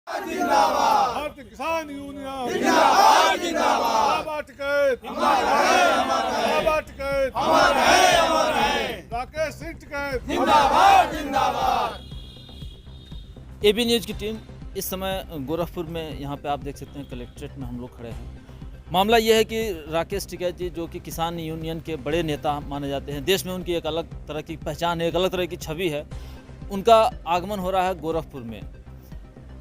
जिंदाबाद। भारतीय किसान यूनियन जिंदाबाद जिंदाबाद। राकेश सिंह टिकैत जिंदाबाद जिंदाबाद। एबी न्यूज़ की टीम इस समय गोरखपुर में, यहाँ पे आप देख सकते हैं कलेक्ट्रेट में हम लोग खड़े हैं। मामला यह है कि राकेश टिकैत जी जो कि किसान यूनियन के बड़े नेता माने जाते हैं, देश में उनकी एक अलग तरह की पहचान है, एक अलग तरह की छवि है, उनका आगमन हो रहा है गोरखपुर में।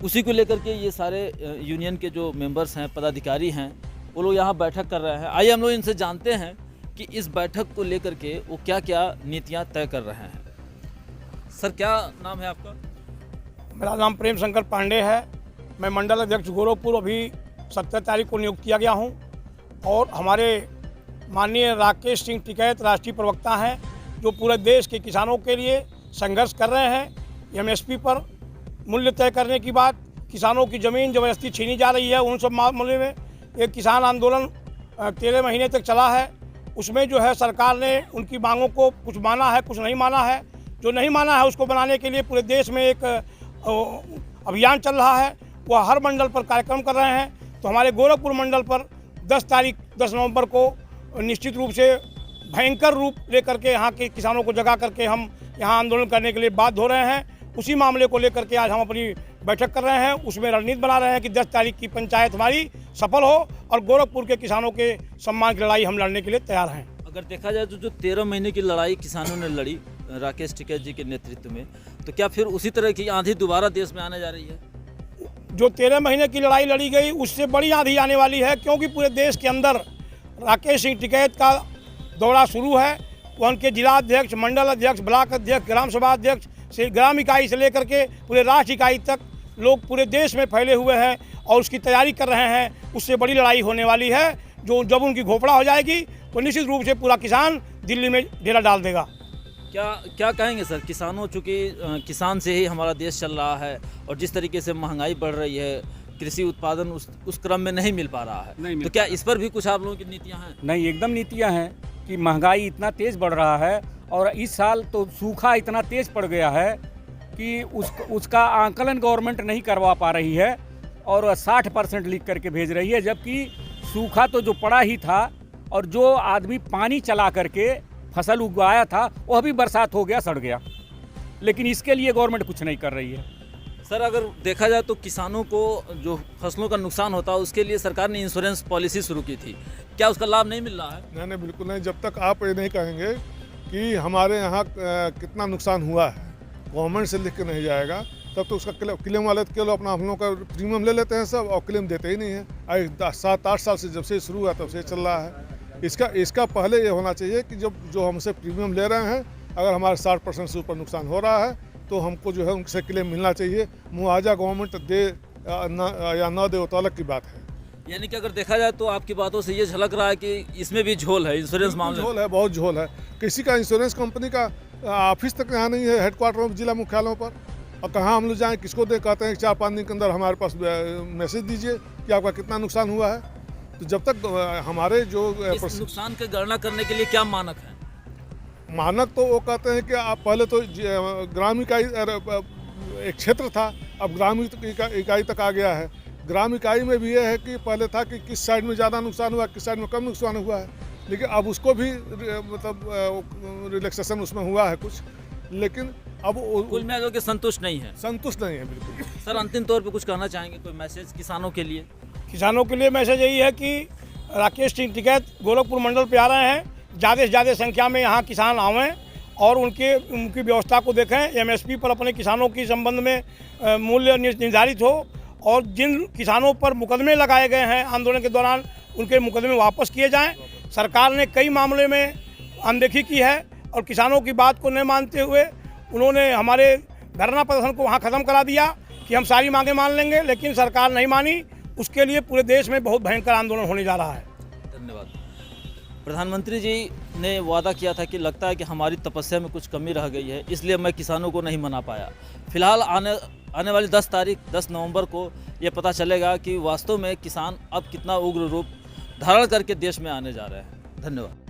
उसी को लेकर के ये सारे यूनियन के जो मेंबर्स हैं, पदाधिकारी हैं, वो लोग यहाँ बैठक कर रहे हैं। आइए हम लोग इनसे जानते हैं कि इस बैठक को लेकर के वो क्या क्या नीतियाँ तय कर रहे हैं। सर, क्या नाम है आपका? मेरा नाम प्रेम शंकर पांडे है। मैं मंडल अध्यक्ष गोरखपुर अभी 17 तारीख को नियुक्त किया गया हूं। और हमारे माननीय राकेश सिंह टिकैत राष्ट्रीय प्रवक्ता हैं, जो पूरे देश के किसानों के लिए संघर्ष कर रहे हैं। एमएसपी पर मूल्य तय करने की बात, किसानों की ज़मीन ज़बरदस्ती छीनी जा रही है, उन सब मामले में एक किसान आंदोलन 13 महीने तक चला है। उसमें जो है सरकार ने उनकी मांगों को कुछ माना है, कुछ नहीं माना है। जो नहीं माना है उसको बनाने के लिए पूरे देश में एक अभियान चल रहा है। वह हर मंडल पर कार्यक्रम कर रहे हैं। तो हमारे गोरखपुर मंडल पर 10 नवंबर को निश्चित रूप से भयंकर रूप लेकर के यहाँ के किसानों को जगा करके हम यहाँ आंदोलन करने के लिए बाध्य हो रहे हैं। उसी मामले को लेकर के आज हम अपनी बैठक कर रहे हैं। उसमें रणनीति बना रहे हैं कि 10 तारीख की पंचायत हमारी सफल हो और गोरखपुर के किसानों के सम्मान की लड़ाई हम लड़ने के लिए तैयार हैं। अगर देखा जाए तो जो 13 महीने की लड़ाई किसानों ने लड़ी राकेश टिकैत जी के नेतृत्व में, तो क्या फिर उसी तरह की आंधी दोबारा देश में आने जा रही है? जो 13 महीने की लड़ाई लड़ी गई उससे बड़ी आंधी आने वाली है, क्योंकि पूरे देश के अंदर राकेश सिंह टिकैत का दौरा शुरू है। वह उनके जिला अध्यक्ष, मंडल अध्यक्ष, ब्लॉक अध्यक्ष, ग्राम सभा अध्यक्ष से ग्राम इकाई से लेकर के पूरे राष्ट्र इकाई तक लोग पूरे देश में फैले हुए हैं और उसकी तैयारी कर रहे हैं। उससे बड़ी लड़ाई होने वाली है, जो जब उनकी घोपड़ा हो जाएगी तो निश्चित रूप से पूरा किसान दिल्ली में डेरा डाल देगा। क्या कहेंगे सर? किसानों, चूँकि किसान से ही हमारा देश चल रहा है और जिस तरीके से महंगाई बढ़ रही है, कृषि उत्पादन उस क्रम में नहीं मिल पा रहा है, तो क्या इस पर भी कुछ आप लोगों की नीतियाँ हैं? नहीं, एकदम नीतियाँ हैं कि महंगाई इतना तेज़ बढ़ रहा है और इस साल तो सूखा इतना तेज़ पड़ गया है कि उसका आंकलन गवर्नमेंट नहीं करवा पा रही है और 60% लिख करके भेज रही है। जबकि सूखा तो जो पड़ा ही था और जो आदमी पानी चला करके फसल उगाया था वह भी बरसात हो गया, सड़ गया। लेकिन इसके लिए गवर्नमेंट कुछ नहीं कर रही है। सर, अगर देखा जाए तो किसानों को जो फसलों का नुकसान होता है उसके लिए सरकार ने इंश्योरेंस पॉलिसी शुरू की थी, क्या उसका लाभ नहीं मिल रहा है? नहीं, बिल्कुल नहीं। जब तक आप ये नहीं कहेंगे कि हमारे यहाँ कितना नुकसान हुआ है, गवर्नमेंट से लिख के नहीं जाएगा, तब तो उसका क्लेम वाले केवल अपना हम लोग का प्रीमियम ले लेते हैं सब और क्लेम देते ही नहीं है। 7-8 साल से जब से शुरू हुआ तब से चल रहा है। इसका पहले ये होना चाहिए कि जब जो हमसे प्रीमियम ले रहे हैं, अगर हमारे 60% से ऊपर नुकसान हो रहा है तो हमको जो है उनसे क्लेम मिलना चाहिए। मुआवजा गवर्नमेंट दे या न दे वो तो अलग की बात है। यानी कि अगर देखा जाए तो आपकी बातों से ये झलक रहा है कि इसमें भी झोल है, इंश्योरेंस मामले झोल है, बहुत झोल है। किसी का इंश्योरेंस कंपनी का ऑफिस तक यहाँ नहीं है, हेडक्वार्टर जिला मुख्यालयों पर। और कहाँ हम लोग जाएँ, किसको दे? कहते हैं 4-5 दिन के अंदर हमारे पास मैसेज दीजिए कि आपका कितना नुकसान हुआ है। तो जब तक हमारे जो इस नुकसान की गणना करने के लिए क्या मानक है? मानक तो वो कहते हैं कि आप पहले तो ग्राम इकाई एक क्षेत्र था, अब ग्राम इकाई तक आ गया है। ग्राम इकाई में भी ये है कि पहले था कि किस साइड में ज़्यादा नुकसान हुआ, किस साइड में कम नुकसान हुआ है, लेकिन अब उसको भी मतलब रिलैक्सेशन उसमें हुआ है कुछ, लेकिन अब कुल मिला के संतुष्ट नहीं है। संतुष्ट नहीं है बिल्कुल। सर, अंतिम तौर पे कुछ कहना चाहेंगे, कोई मैसेज किसानों के लिए? किसानों के लिए मैसेज यही है कि राकेश सिंह टिकैत गोरखपुर मंडल पे आ रहे हैं। ज़्यादा से ज़्यादा संख्या में यहाँ किसान आवें और उनकी व्यवस्था को देखें। एमएसपी पर अपने किसानों के संबंध में मूल्य निर्धारित हो और जिन किसानों पर मुकदमे लगाए गए हैं आंदोलन के दौरान, उनके मुकदमे वापस किए जाएं। सरकार ने कई मामले में अनदेखी की है और किसानों की बात को नहीं मानते हुए उन्होंने हमारे धरना प्रदर्शन को वहाँ ख़त्म करा दिया कि हम सारी मांगें मान लेंगे, लेकिन सरकार नहीं मानी। उसके लिए पूरे देश में बहुत भयंकर आंदोलन होने जा रहा है। धन्यवाद। प्रधानमंत्री जी ने वादा किया था कि लगता है कि हमारी तपस्या में कुछ कमी रह गई है, इसलिए मैं किसानों को नहीं मना पाया। फिलहाल आने वाली 10 नवंबर को ये पता चलेगा कि वास्तव में किसान अब कितना उग्र रूप धारण करके देश में आने जा रहे हैं। धन्यवाद।